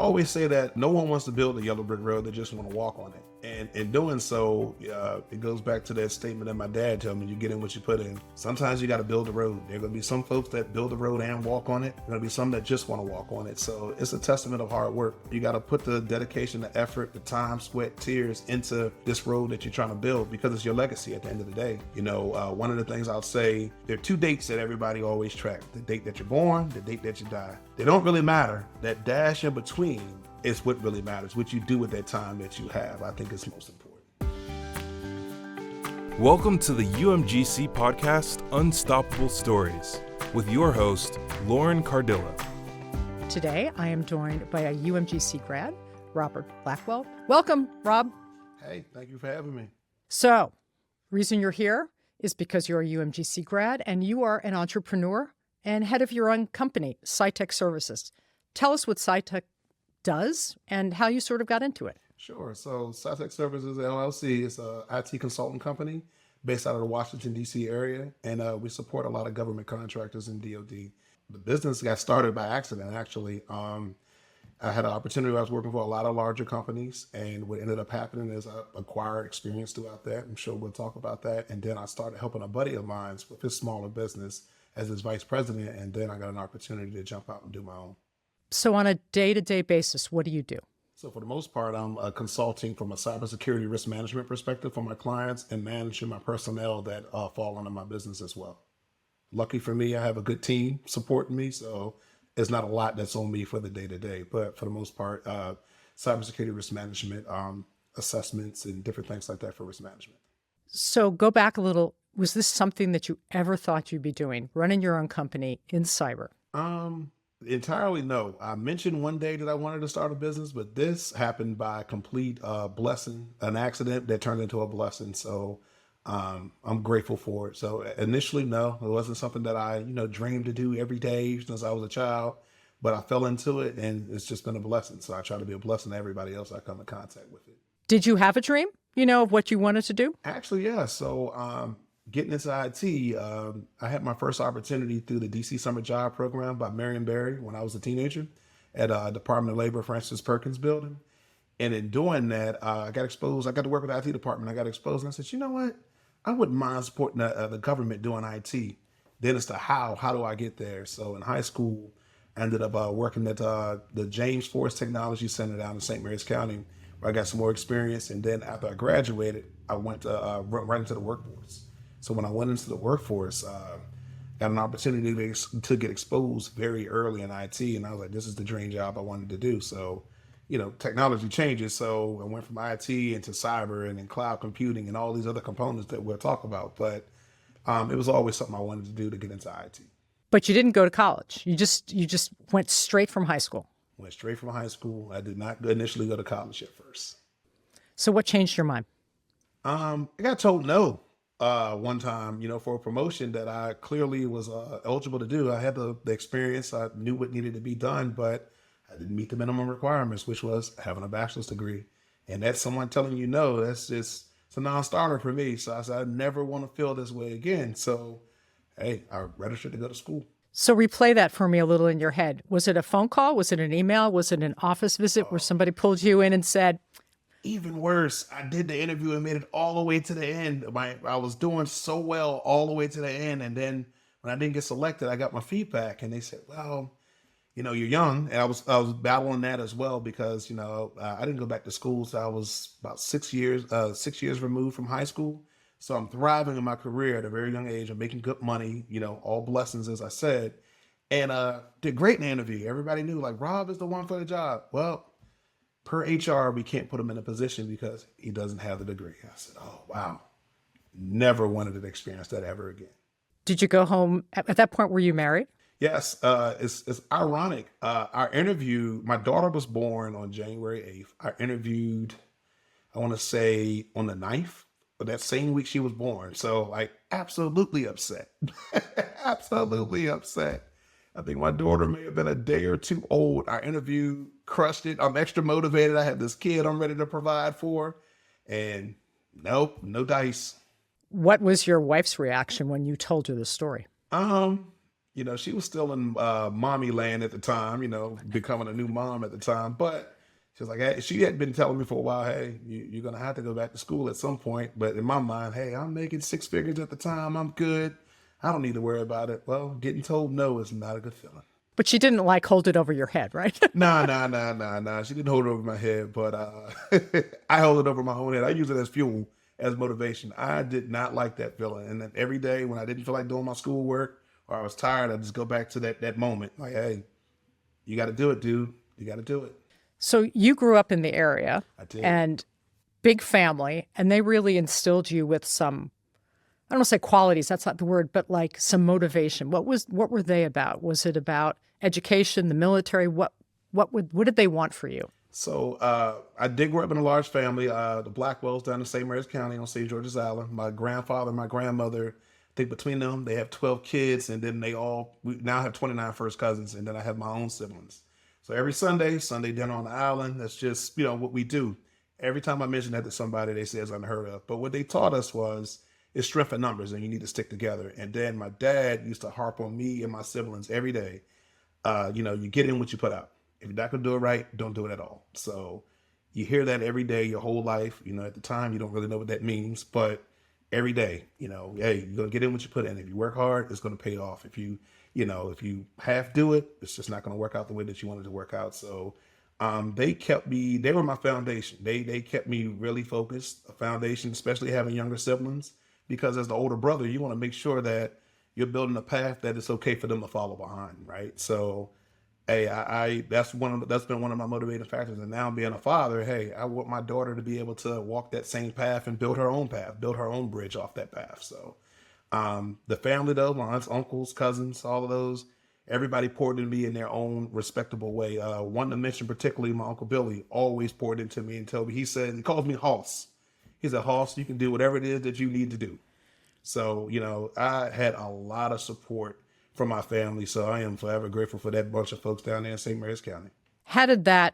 always say that no one wants to build a yellow brick road, they just want to walk on it. And in doing so, it goes back to that statement that my dad told me, you get in what you put in. Sometimes you got to build the road. There are going to be some folks that build the road and walk on it. There are going to be some that just want to walk on it. So it's a testament of hard work. You got to put the dedication, the effort, the time, sweat, tears into this road that you're trying to build, because it's your legacy at the end of the day. One of the things I'll say, there are two dates that everybody always track: the date that you're born, the date that you die. They don't really matter. That dash in between is what really matters. What you do with that time that you have, I think, is most important. Welcome to the UMGC podcast, Unstoppable Stories, with your host, Lauren Cardillo. Today, I am joined by a UMGC grad, Robert Blackwell. Welcome, Rob. Hey, thank you for having me. So, reason you're here is because you're a UMGC grad and you are an entrepreneur and head of your own company, SciTech Services. Tell us what SciTech does and how you sort of got into it. Sure. So SciTech Services LLC is an IT consulting company based out of the Washington, D.C. area, and we support a lot of government contractors in DoD. The business got started by accident, actually. I had an opportunity. I was working for a lot of larger companies, and what ended up happening is I acquired experience throughout that. I'm sure we'll talk about that. And then I started helping a buddy of mine with his smaller business as his vice president, and then I got an opportunity to jump out and do my own. So on a day-to-day basis, what do you do? So for the most part, I'm consulting from a cybersecurity risk management perspective for my clients and managing my personnel that fall under my business as well. Lucky for me, I have a good team supporting me, so it's not a lot that's on me for the day-to-day. But for the most part, cybersecurity risk management, assessments, and different things like that for risk management. So go back a little. Was this something that you ever thought you'd be doing, running your own company in cyber? Entirely no. I mentioned one day that I wanted to start a business, but this happened by complete blessing, an accident that turned into a blessing. So I'm grateful for it. So initially, no, it wasn't something that I, dreamed to do every day since I was a child, but I fell into it and it's just been a blessing. So I try to be a blessing to everybody else I come in contact with it. Did you have a dream, of what you wanted to do? Actually, yeah. So getting into IT, I had my first opportunity through the DC Summer Job Program by Marion Barry when I was a teenager at Department of Labor Francis Perkins building. And in doing that, I got exposed. I got to work with the IT department. I got exposed and I said, you know what? I wouldn't mind supporting the government doing IT. Then it's the how do I get there? So in high school, I ended up working at the James Force Technology Center down in St. Mary's County, where I got some more experience. And then after I graduated, I went to right into the workforce. So when I went into the workforce, got an opportunity to get exposed very early in IT. And I was like, this is the dream job I wanted to do. So, technology changes. So I went from IT into cyber and then cloud computing and all these other components that we'll talk about. But it was always something I wanted to do to get into IT. But you didn't go to college. You just went straight from high school. Went straight from high school. I did not initially go to college at first. So what changed your mind? I got told no. One time, for a promotion that I clearly was eligible to do. I had the experience. I knew what needed to be done, but I didn't meet the minimum requirements, which was having a bachelor's degree. And that's someone telling you no. It's a non-starter for me. So I said, I never want to feel this way again. So, hey, I registered to go to school. So replay that for me a little in your head. Was it a phone call? Was it an email? Was it an office visit where somebody pulled you in and said, even worse, I did the interview and made it all the way to the end. I was doing so well all the way to the end. And then when I didn't get selected, I got my feedback and they said, well, you're young. And I was battling that as well because, I didn't go back to school. So I was about 6 years removed from high school. So I'm thriving in my career at a very young age. I'm making good money, all blessings, as I said, and did great in the interview. Everybody knew Rob is the one for the job. Well, per HR, we can't put him in a position because he doesn't have the degree. I said, oh, wow. Never wanted to experience that ever again. Did you go home? At that point, were you married? Yes. It's ironic. Our interview, my daughter was born on January 8th. I interviewed, I want to say on the 9th, but that same week she was born. So absolutely upset. Absolutely upset. I think my daughter may have been a day or two old. Our interview crushed it. I'm extra motivated. I have this kid I'm ready to provide for. And nope, no dice. What was your wife's reaction when you told her the story? You know, she was still in mommy land at the time, you know, becoming a new mom at the time. But she was like, hey, she had been telling me for a while, hey, you're going to have to go back to school at some point. But in my mind, hey, I'm making six figures at the time. I'm good. I don't need to worry about it. Well, getting told no is not a good feeling. But she didn't like hold it over your head, right? Nah. She didn't hold it over my head, but I hold it over my own head. I use it as fuel, as motivation. I did not like that feeling. And then every day when I didn't feel like doing my schoolwork or I was tired, I just go back to that moment. Like, hey, you got to do it, dude. You got to do it. So you grew up in the area I did. and big family, and they really instilled you with some, I don't want to say qualities, that's not the word, but like some motivation. What were they about? Was it about education, the military? What did they want for you? So I did grow up in a large family. The Blackwells down in St. Mary's County on St. George's Island. My grandfather, my grandmother, I think between them, they have 12 kids, and then we now have 29 first cousins, and then I have my own siblings. So every Sunday dinner on the island, that's just, you know, what we do. Every time I mention that to somebody, they say it's unheard of. But what they taught us was it's strength in numbers, and you need to stick together. And then my dad used to harp on me and my siblings every day. You know, you get in what you put out. If you're not going to do it right, don't do it at all. So you hear that every day, your whole life. You know, at the time, you don't really know what that means, but every day, you know, hey, you're going to get in what you put in. If you work hard, it's going to pay off. If you half do it, it's just not going to work out the way that you wanted to work out. So they were my foundation. They kept me really focused, a foundation, especially having younger siblings, because as the older brother, you want to make sure that you're building a path that it's okay for them to follow behind, right? So hey, that's been one of my motivating factors. And now being a father, hey, I want my daughter to be able to walk that same path and build her own path, build her own bridge off that path. So the family though, my aunts, uncles, cousins, all of those, everybody poured into me in their own respectable way. One to mention particularly my Uncle Billy always poured into me and told me, he calls me Hoss. He said, Hoss, you can do whatever it is that you need to do. So, you know, I had a lot of support from my family. So I am forever grateful for that bunch of folks down there in St. Mary's County. How did that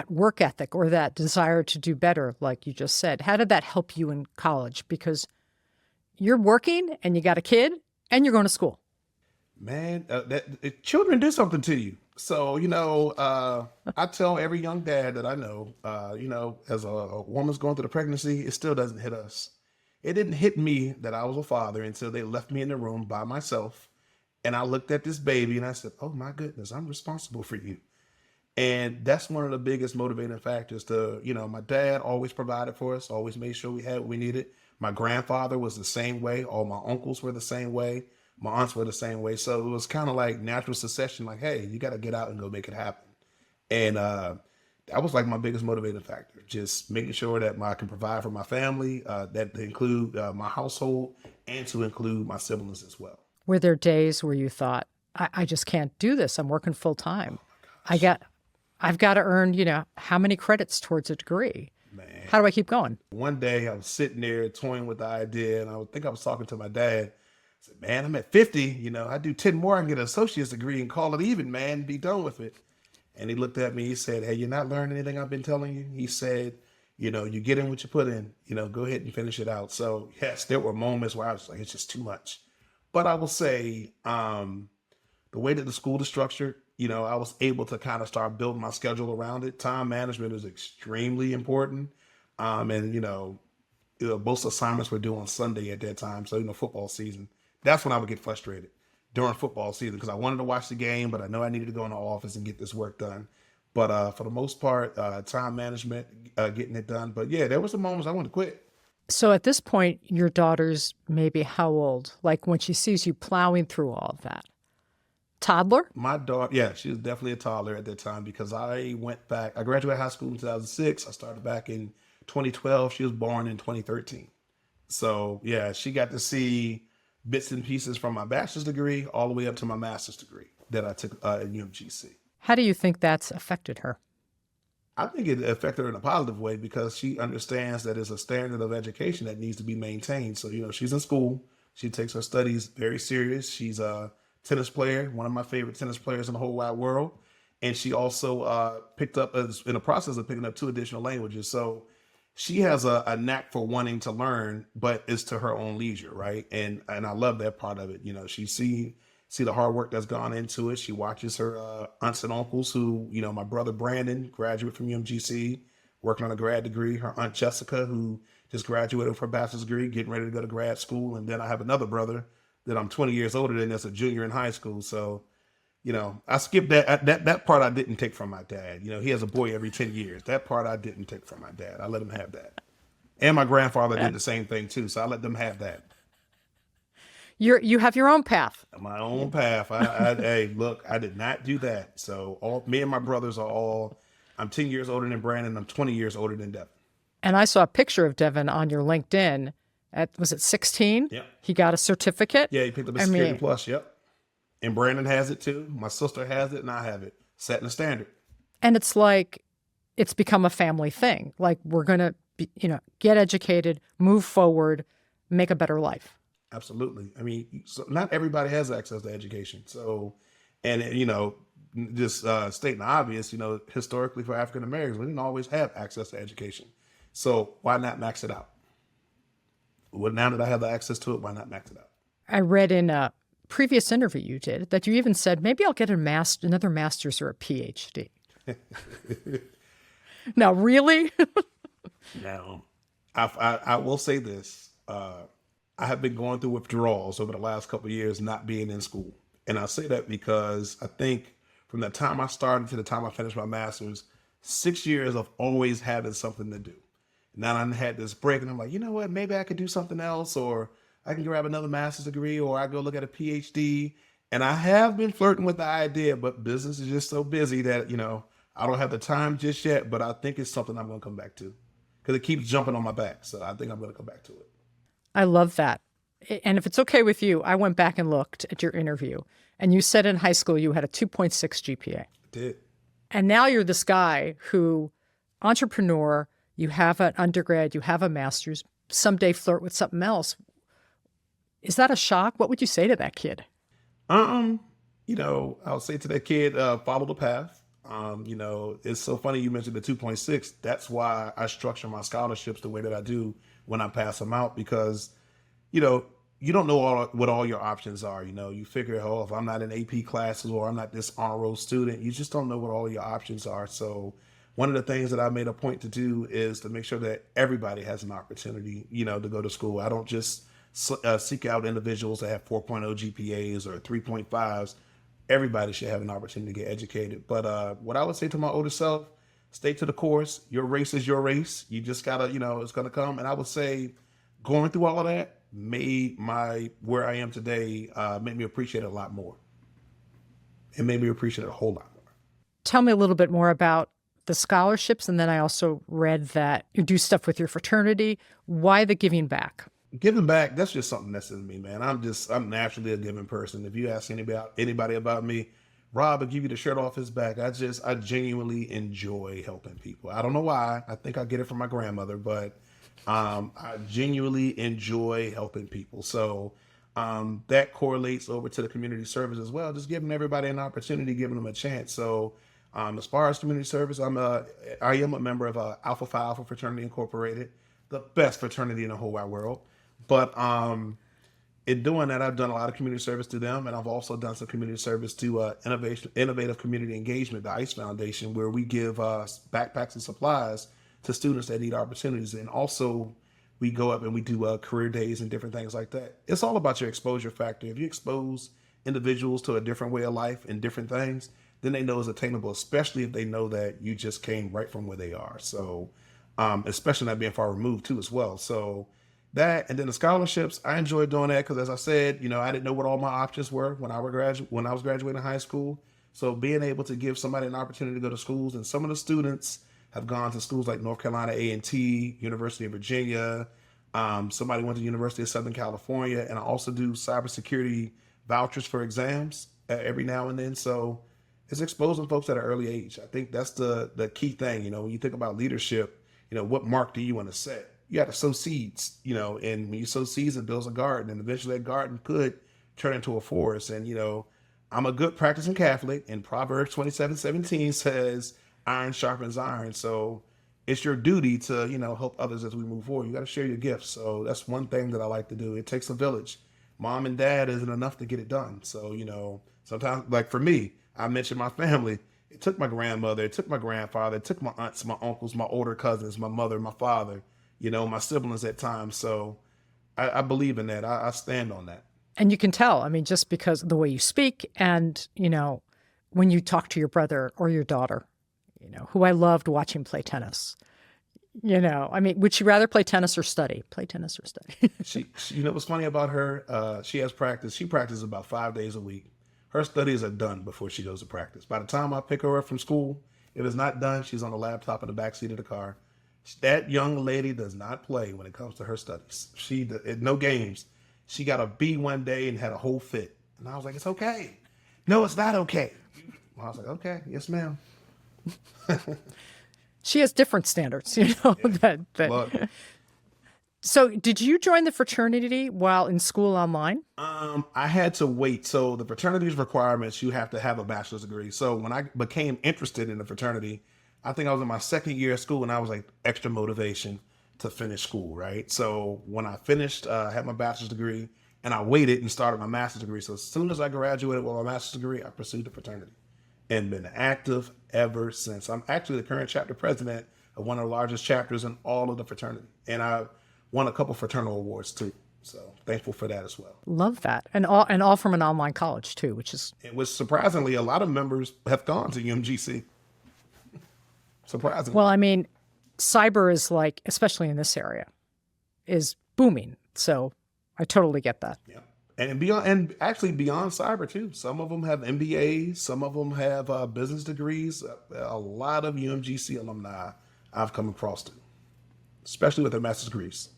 work ethic or that desire to do better, like you just said, how did that help you in college? Because you're working and you got a kid and you're going to school. Man, children do something to you. So, you know, I tell every young dad that I know, you know, as a woman's going through the pregnancy, it still doesn't hit us. It didn't hit me that I was a father until they left me in the room by myself. And I looked at this baby and I said, oh my goodness, I'm responsible for you. And that's one of the biggest motivating factors to, you know, my dad always provided for us, always made sure we had what we needed. My grandfather was the same way. All my uncles were the same way. My aunts were the same way. So it was kind of like natural succession, like, hey, you got to get out and go make it happen. And that was like my biggest motivating factor, just making sure that I can provide for my family, that to include my household and to include my siblings as well. Were there days where you thought, I just can't do this. I'm working full time. I've got to earn, you know, how many credits towards a degree? Man. How do I keep going? One day I was sitting there toying with the idea, and I think I was talking to my dad. I said, man, I'm at 50. You know, I do 10 more and get an associate's degree and call it even, man, be done with it. And he looked at me, he said, hey, you're not learning anything I've been telling you? He said, you know, you get in what you put in, you know, go ahead and finish it out. So yes, there were moments where I was like, it's just too much. But I will say, the way that the school is structured, you know, I was able to kind of start building my schedule around it. Time management is extremely important. And, you know, most assignments were due on Sunday at that time. So, you know, football season, that's when I would get frustrated during football season because I wanted to watch the game, but I know I needed to go in the office and get this work done. But for the most part, time management, getting it done. But yeah, there were some moments I wanted to quit. So at this point, your daughter's maybe how old? Like when she sees you plowing through all of that? Toddler? My daughter, yeah, she was definitely a toddler at that time because I graduated high school in 2006. I started back in 2012. She was born in 2013. So yeah, she got to see bits and pieces from my bachelor's degree all the way up to my master's degree that I took at UMGC. How do you think that's affected her? I think it affected her in a positive way because she understands that there's a standard of education that needs to be maintained. So, you know, she's in school. She takes her studies very serious. She's a tennis player, one of my favorite tennis players in the whole wide world. And she also picked up, in the process of picking up 2 additional languages. So she has a knack for wanting to learn, but it's to her own leisure, right? And I love that part of it. You know, she see the hard work that's gone into it. She watches her aunts and uncles who, you know, my brother Brandon, graduate from UMGC, working on a grad degree. Her aunt Jessica, who just graduated with her bachelor's degree, getting ready to go to grad school. And then I have another brother that I'm 20 years older than, that's a junior in high school. So, you know, I skipped that part I didn't take from my dad. You know, he has a boy every 10 years. That part I didn't take from my dad. I let him have that. And my grandfather did the same thing too. So I let them have that. You have your own path. My own path. Hey, look, I did not do that. So me and my brothers are all, I'm 10 years older than Brandon. I'm 20 years older than Devin. And I saw a picture of Devin on your LinkedIn was it 16? Yep. He got a certificate. Yeah, he picked up a Security Plus. Yep. And Brandon has it too. My sister has it and I have it. Setting the standard. And it's like, it's become a family thing. Like, we're going to, get educated, move forward, make a better life. Absolutely. I mean, so not everybody has access to education. So, and just stating the obvious, historically for African Americans, we didn't always have access to education. So why not max it out? Well, now that I have the access to it, why not max it out? I read in a previous interview you did that you even said, maybe I'll get another master's or a PhD. Now, really? Now, I will say this. I have been going through withdrawals over the last couple of years not being in school. And I say that because I think from the time I started to the time I finished my master's, 6 years of always having something to do. Now I had this break and I'm like, you know what, maybe I could do something else, or I can grab another master's degree, or I go look at a PhD. And I have been flirting with the idea, but business is just so busy that, I don't have the time just yet, but I think it's something I'm going to come back to because it keeps jumping on my back. So I think I'm going to come back to it. I love that. And if it's okay with you, I went back and looked at your interview, and you said in high school you had a 2.6 GPA. I did. And now you're this guy who, entrepreneur, you have an undergrad, you have a master's, someday flirt with something else. Is that a shock? What would you say to that kid? I'll say to that kid, follow the path. It's so funny you mentioned the 2.6. That's why I structure my scholarships the way that I do when I pass them out, because, you don't know what all your options are. You figure, if I'm not in AP classes or I'm not this honor roll student, you just don't know what all your options are. So one of the things that I made a point to do is to make sure that everybody has an opportunity, to go to school. I don't just seek out individuals that have 4.0 GPAs or 3.5s. Everybody should have an opportunity to get educated. But what I would say to my older self, stay to the course. Your race is your race. You just gotta, it's gonna come. And I would say going through all of that made where I am today, made me appreciate it a lot more. It made me appreciate it a whole lot more. Tell me a little bit more about the scholarships. And then I also read that you do stuff with your fraternity. Why the giving back? Giving back, that's just something that's in me, man. I'm naturally a giving person. If you ask anybody about me, Rob will give you the shirt off his back. I genuinely enjoy helping people. I don't know why. I think I get it from my grandmother, but I genuinely enjoy helping people. So that correlates over to the community service as well. Just giving everybody an opportunity, giving them a chance. So as far as community service, I am a member of Alpha Phi Alpha Fraternity Incorporated, the best fraternity in the whole wide world. But in doing that, I've done a lot of community service to them, and I've also done some community service to Innovative Community Engagement, the ICE Foundation, where we give backpacks and supplies to students that need opportunities. And also, we go up and we do career days and different things like that. It's all about your exposure factor. If you expose individuals to a different way of life and different things, then they know it's attainable, especially if they know that you just came right from where they are. So, especially not being far removed too as well. So that, and then the scholarships, I enjoy doing that because, as I said, I didn't know what all my options were when I was graduating high school. So being able to give somebody an opportunity to go to schools, and some of the students have gone to schools like North Carolina A&T, University of Virginia. Somebody went to University of Southern California, and I also do cybersecurity vouchers for exams every now and then. So it's exposing folks at an early age. I think that's the key thing. When you think about leadership, what mark do you want to set? You got to sow seeds, and when you sow seeds, it builds a garden, and eventually that garden could turn into a forest. And, I'm a good practicing Catholic, and Proverbs 27:17 says, iron sharpens iron. So, it's your duty to, help others as we move forward. You got to share your gifts. So that's one thing that I like to do. It takes a village. Mom and dad isn't enough to get it done. So, sometimes, like for me, I mentioned my family. It took my grandmother, it took my grandfather, it took my aunts, my uncles, my older cousins, my mother, my father, my siblings at times. So I believe in that. I stand on that. And you can tell, I mean, just because of the way you speak and, when you talk to your brother or your daughter, who I loved watching play tennis. I mean, would she rather play tennis or study? Play tennis or study? She what's funny about her? She has practice. She practices about 5 days a week. Her studies are done before she goes to practice. By the time I pick her up from school, if it's not done, she's on the laptop in the backseat of the car. That young lady does not play when it comes to her studies. No games. She got a B one day and had a whole fit. And I was like, it's okay. No, it's not okay. I was like, okay, yes, ma'am. She has different standards, Look, So did you join the fraternity while in school online? I had to wait. So the fraternity's requirements, you have to have a bachelor's degree. So when I became interested in the fraternity, I think I was in my second year of school and I was like extra motivation to finish school, right? So when I finished, had my bachelor's degree and I waited and started my master's degree. So as soon as I graduated with my master's degree, I pursued the fraternity and been active ever since. I'm actually the current chapter president of one of the largest chapters in all of the fraternity. And I won a couple fraternal awards too. So thankful for that as well. Love that. And all from an online college too, which is... It was surprisingly, a lot of members have gone to UMGC. Surprisingly. Well, I mean, cyber is like, especially in this area, is booming. So I totally get that. Yeah. And actually beyond cyber too. Some of them have MBAs. Some of them have business degrees. A lot of UMGC alumni I've come across too, especially with their master's degrees.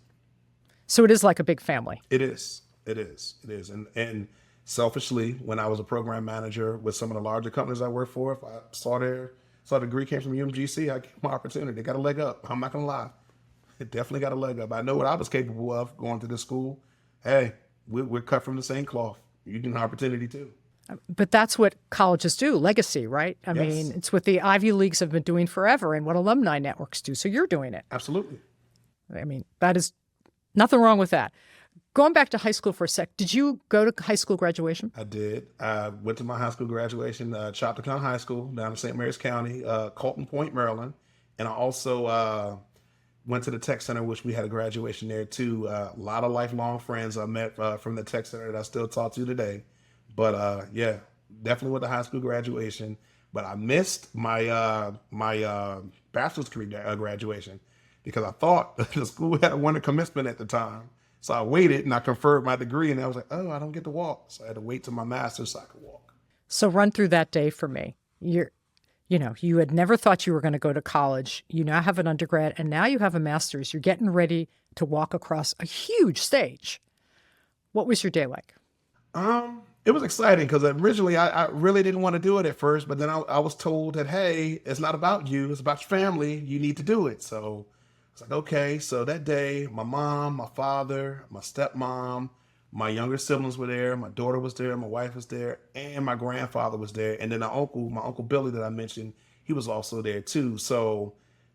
So it is like a big family. It is. And selfishly, when I was a program manager with some of the larger companies I worked for, if I saw the degree came from UMGC, I gave my opportunity. They got a leg up. I'm not going to lie. It definitely got a leg up. I know what I was capable of going to this school. Hey, we're cut from the same cloth. You get an opportunity too. But that's what colleges do, legacy, right? I Yes. mean, it's what the Ivy Leagues have been doing forever and what alumni networks do. So you're doing it. Absolutely. I mean, that is nothing wrong with that. Going back to high school for a sec, did you go to high school graduation? I did. I went to my high school graduation, Choppertown High School down in St. Mary's County, Colton Point, Maryland. And I also went to the Tech Center, which we had a graduation there too. A lot of lifelong friends I met from the Tech Center that I still talk to today. But yeah, definitely went to high school graduation. But I missed my bachelor's degree graduation because I thought the school had a winter commencement at the time. So I waited and I conferred my degree and I was like, oh, I don't get to walk. So I had to wait till my master's so I could walk. So run through that day for me. You had never thought you were going to go to college. You now have an undergrad and now you have a master's. You're getting ready to walk across a huge stage. What was your day like? It was exciting because originally I really didn't want to do it at first, but then I was told that, hey, it's not about you, it's about your family. You need to do it. So I was like, okay. So that day, my mom, my father, my stepmom, my younger siblings were there. My daughter was there. My wife was there. And my grandfather was there. And then my uncle Billy that I mentioned, he was also there too. So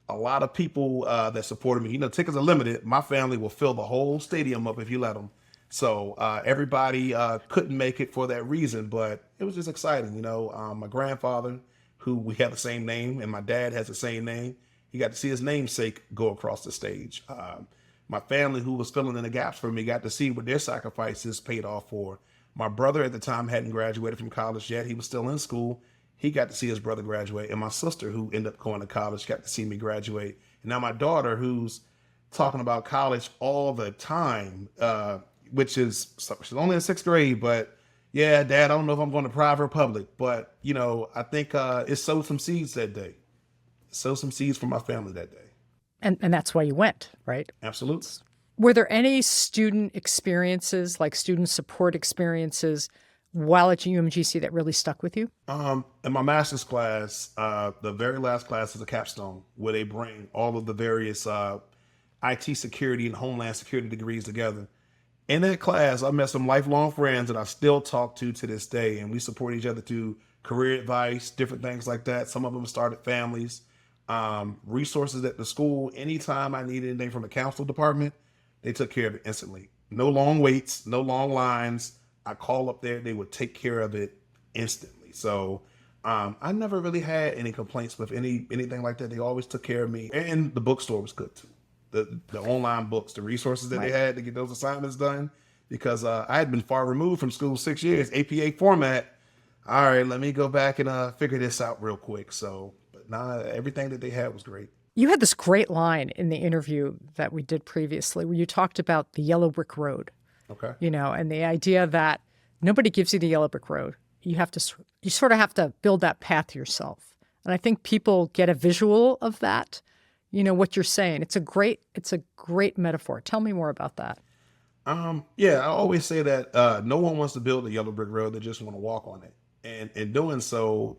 a lot of people that supported me, tickets are limited. My family will fill the whole stadium up if you let them. So everybody couldn't make it for that reason, but it was just exciting. My grandfather, who we have the same name, and my dad has the same name, he got to see his namesake go across the stage. My family, who was filling in the gaps for me, got to see what their sacrifices paid off for. My brother at the time hadn't graduated from college yet. He was still in school. He got to see his brother graduate. And my sister, who ended up going to college, got to see me graduate. And now my daughter, who's talking about college all the time, which is, she's only in sixth grade, but yeah, Dad, I don't know if I'm going to private or public, but I think it sowed some seeds that day. Sowed some seeds for my family that day. And that's why you went, right? Absolutely. Were there any student experiences, like student support experiences while at UMGC that really stuck with you? In my master's class, the very last class is a capstone where they bring all of the various IT security and homeland security degrees together. In that class, I met some lifelong friends that I still talk to this day, and we support each other through career advice, different things like that. Some of them started families. Resources at the school, anytime I needed anything from the council department, they took care of it instantly. No long waits, no long lines. I call up there, they would take care of it instantly. So I never really had any complaints with anything like that. They always took care of me. And the bookstore was good too. The online books, the resources that they had to get those assignments done, because I had been far removed from school 6 years, APA format. All right, let me go back and figure this out real quick. So, but nah, everything that they had was great. You had this great line in the interview that we did previously where you talked about the yellow brick road, Okay. and the idea that nobody gives you the yellow brick road. You sort of have to build that path yourself. And I think people get a visual of that, what you're saying. It's a great metaphor. Tell me more about that. Yeah, I always say that no one wants to build a yellow brick road. They just want to walk on it. And in doing so,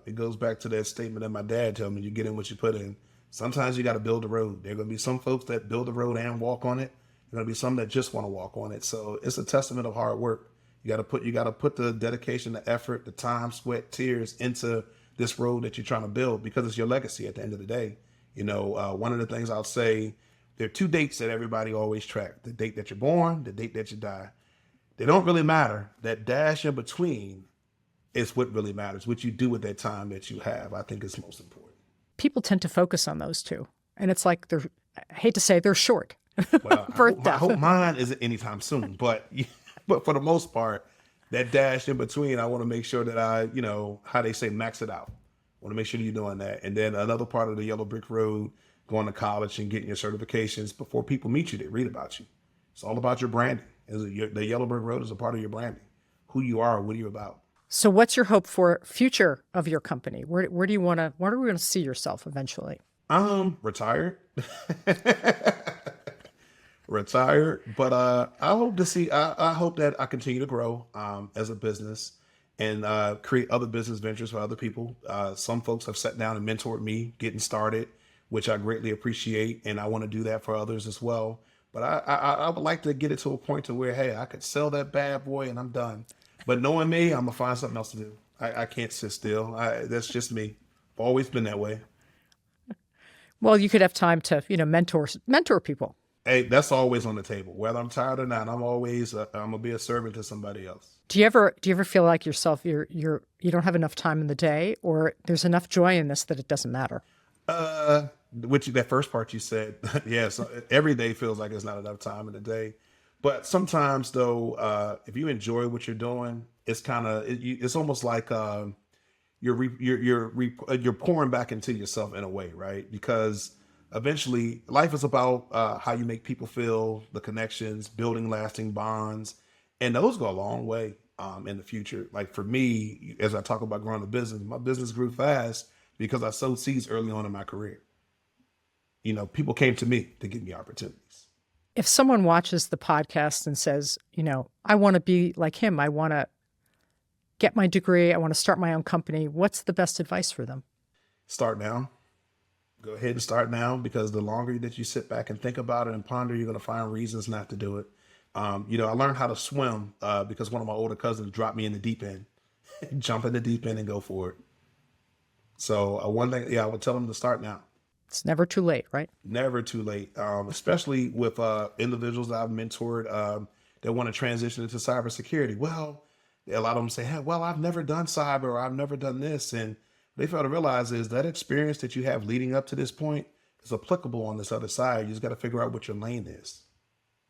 it goes back to that statement that my dad told me, you get in what you put in. Sometimes you got to build a road. There are going to be some folks that build the road and walk on it. There are going to be some that just want to walk on it. So it's a testament of hard work. You got to put the dedication, the effort, the time, sweat, tears into this road that you're trying to build, because it's your legacy at the end of the day. One of the things I'll say, there are two dates that everybody always track: the date that you're born, the date that you die. They don't really matter. That dash in between is what really matters. What you do with that time that you have, I think, is most important. People tend to focus on those two. And it's like I hate to say, they're short. Well, Birth I death. hope mine isn't anytime soon, but for the most part, that dash in between, I want to make sure that I, how they say, max it out. I want to make sure you're doing that. And then another part of the yellow brick road, going to college and getting your certifications before people meet you, they read about you. It's all about your branding. The yellow brick road is a part of your branding. Who you are, what are you about? So what's your hope for future of your company? Where do you want to, where are we going to see yourself eventually? Retired. Retired. But I hope to see, I hope that I continue to grow as a business and create other business ventures for other people. Some folks have sat down and mentored me getting started, which I greatly appreciate. And I want to do that for others as well. But I would like to get it to a point to where, hey, I could sell that bad boy and I'm done. But knowing me, I'm going to find something else to do. I can't sit still. That's just me. Always been that way. Well, you could have time to, mentor people. Hey, that's always on the table. Whether I'm tired or not, I'm gonna be a servant to somebody else. Do you ever feel like yourself, you don't have enough time in the day, or there's enough joy in this that it doesn't matter? That first part you said, yes, every day feels like there's not enough time in the day. But sometimes though, if you enjoy what you're doing, it's it's almost like you're pouring back into yourself in a way, right? Because eventually life is about how you make people feel, the connections, building lasting bonds, and those go a long way in the future. Like for me, as I talk about growing a business, my business grew fast because I sowed seeds early on in my career. People came to me to give me opportunities. If someone watches the podcast and says, I want to be like him, I want to get my degree, I want to start my own company, what's the best advice for them? Start now. Go ahead and start now, because the longer that you sit back and think about it and ponder, you're going to find reasons not to do it. I learned how to swim because one of my older cousins dropped me in the deep end. Jump in the deep end and go for it. So one thing, I would tell them to start now. It's never too late, right? Never too late, especially with individuals that I've mentored that want to transition into cybersecurity. Well, a lot of them say, hey, well, I've never done cyber, or I've never done this. And they fail to realize is that experience that you have leading up to this point is applicable on this other side. You just got to figure out what your lane is.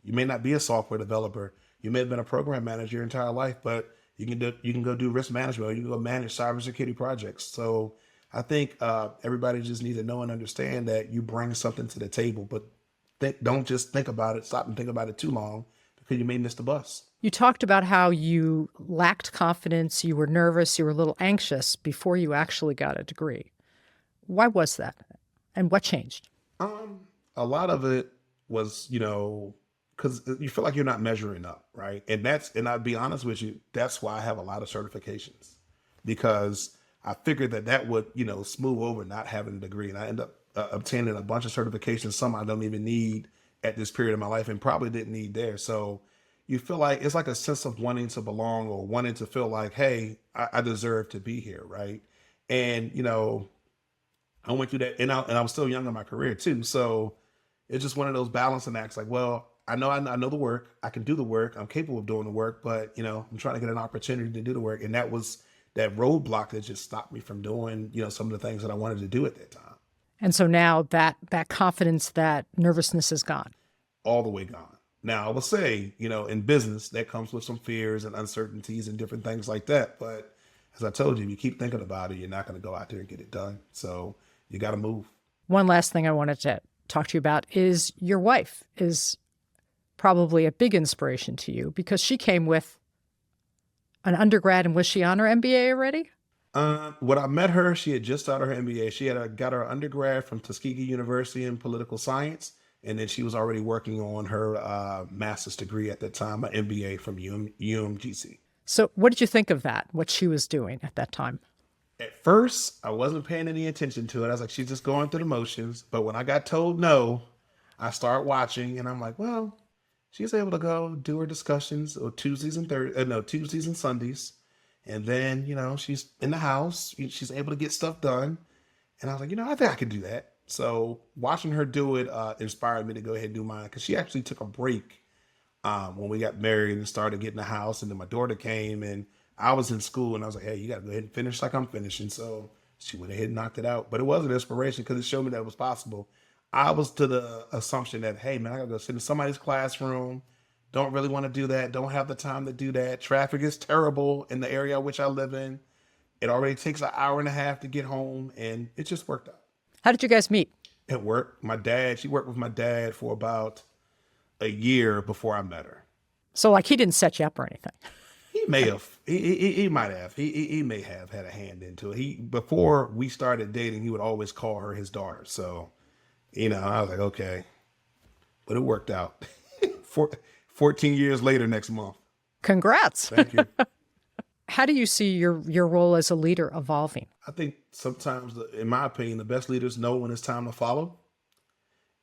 You may not be a software developer. You may have been a program manager your entire life, but you can go do risk management, or you can go manage cybersecurity projects. So I think everybody just needs to know and understand that you bring something to the table, but don't just think about it. Stop and think about it too long, because you may miss the bus. You talked about how you lacked confidence, you were nervous, you were a little anxious before you actually got a degree. Why was that? And what changed? A lot of it was, because you feel like you're not measuring up, right? And I'll be honest with you, that's why I have a lot of certifications, because I figured that would, smooth over not having a degree. And I end up obtaining a bunch of certifications, some I don't even need at this period of my life and probably didn't need there. So you feel like it's like a sense of wanting to belong, or wanting to feel like, hey, I deserve to be here, right? And, I went through that, and I was still young in my career too. So it's just one of those balancing acts. Like, well, I know the work. I can do the work. I'm capable of doing the work, but I'm trying to get an opportunity to do the work, and that was that roadblock that just stopped me from doing some of the things that I wanted to do at that time. And so now that confidence, that nervousness is gone. All the way gone. Now I will say, in business that comes with some fears and uncertainties and different things like that. But as I told you, if you keep thinking about it, you're not going to go out there and get it done. So you got to move. One last thing I wanted to talk to you about is your wife is probably a big inspiration to you because she came with an undergrad, and was she on her MBA already? When I met her, she had just started her MBA. She had got her undergrad from Tuskegee University in political science, and then she was already working on her master's degree at that time, an MBA from UMGC. So what did you think of that, what she was doing at that time? At first, I wasn't paying any attention to it. I was like, she's just going through the motions. But when I got told no, I started watching, and I'm like, well, she's able to go do her discussions on Tuesdays and Sundays. And then, she's in the house. She's able to get stuff done. And I was like, I think I could do that. So watching her do it inspired me to go ahead and do mine, because she actually took a break when we got married and started getting a house. And then my daughter came, and I was in school, and I was like, hey, you got to go ahead and finish like I'm finishing. So she went ahead and knocked it out. But it was an inspiration because it showed me that it was possible. I was to the assumption that, hey, man, I got to go sit in somebody's classroom. Don't really want to do that. Don't have the time to do that. Traffic is terrible in the area which I live in. It already takes an hour and a half to get home, and it just worked out. How did you guys meet? At work. She worked with my dad for about a year before I met her. So he didn't set you up or anything? He may have. He might have. He may have had a hand into it. Before we started dating, he would always call her his daughter. So, I was like, okay. But it worked out. 14 years later next month. Congrats. Thank you. How do you see your role as a leader evolving? I think sometimes, in my opinion, the best leaders know when it's time to follow.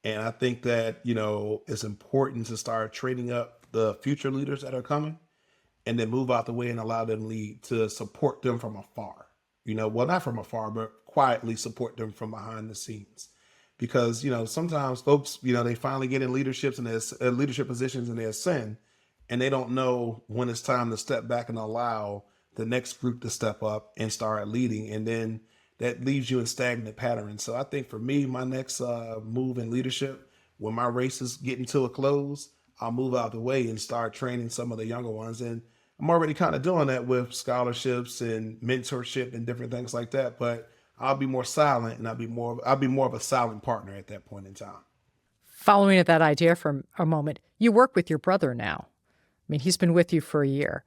And I think that, it's important to start training up the future leaders that are coming, and then move out the way and allow them to support them from afar. Well, not from afar, but quietly support them from behind the scenes. Because, sometimes folks, they finally get in leadership positions and they ascend, and they don't know when it's time to step back and allow the next group to step up and start leading. And then that leaves you in stagnant patterns. So I think for me, my next move in leadership, when my race is getting to a close, I'll move out the way and start training some of the younger ones. And I'm already kind of doing that with scholarships and mentorship and different things like that. But I'll be more silent, and I'll be more of a silent partner at that point in time. Following that idea for a moment, you work with your brother now. I mean, he's been with you for a year.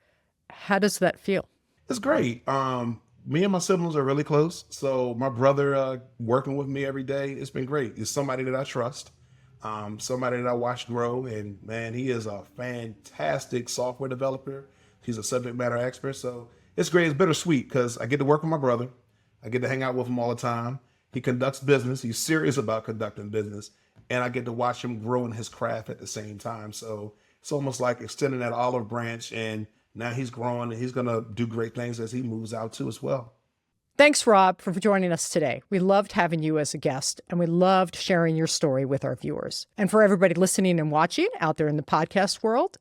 How does that feel? It's great. Me and my siblings are really close. So my brother working with me every day, it's been great. It's somebody that I trust, somebody that I watch grow. And man, he is a fantastic software developer. He's a subject matter expert. So it's great. It's bittersweet because I get to work with my brother. I get to hang out with him all the time. He conducts business. He's serious about conducting business. And I get to watch him grow in his craft at the same time. So it's almost like extending that olive branch, and now he's growing, and he's going to do great things as he moves out too as well. Thanks, Rob, for joining us today. We loved having you as a guest, and we loved sharing your story with our viewers. And for everybody listening and watching out there in the podcast world,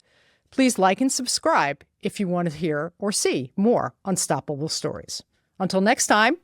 please like and subscribe if you want to hear or see more Unstoppable Stories. Until next time,